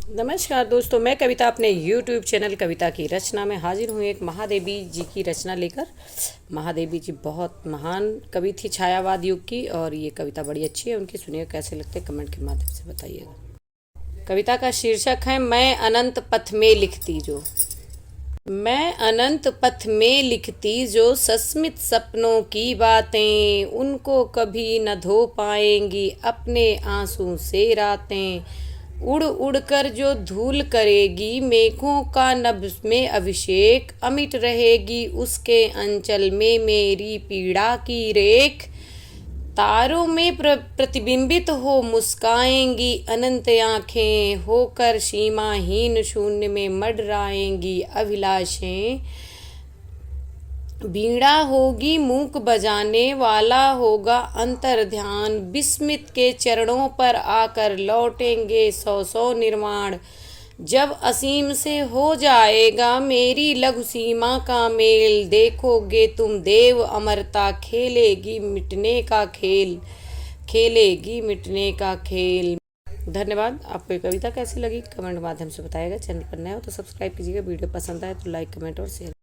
नमस्कार दोस्तों, मैं कविता अपने YouTube चैनल कविता की रचना में हाजिर हूँ एक महादेवी जी की रचना लेकर। महादेवी जी बहुत महान कवि थी छायावाद युग की, और ये कविता बड़ी अच्छी है उनकी। सुनिए कैसे लगते, कमेंट के माध्यम से बताइएगा। कविता का शीर्षक है मैं अनंत पथ में लिखती जो। मैं अनंत पथ में लिखती जो सस्मित सपनों की बातें, उनको कभी न धो पाएंगी अपने आंसू से रातें। उड़ उड़ कर जो धूल करेगी मेघों का नभ में अभिषेक, अमिट रहेगी उसके अंचल में मेरी पीड़ा की रेख। तारों में प्रतिबिंबित हो मुस्काएंगी अनंत आंखें, होकर सीमाहीन शून्य में मडराएंगी अभिलाषें। बीड़ा होगी मूक बजाने वाला होगा अंतर ध्यान, विस्मित के चरणों पर आकर लौटेंगे सौ सौ निर्माण। जब असीम से हो जाएगा मेरी लघु सीमा का मेल, देखोगे तुम देव अमरता खेलेगी मिटने का खेल, खेलेगी मिटने का खेल। धन्यवाद। आपको ये कविता कैसी लगी कमेंट माध्यम से बताइएगा। चैनल पर नए हो तो सब्सक्राइब कीजिएगा, वीडियो पसंद आए तो लाइक कमेंट और शेयर।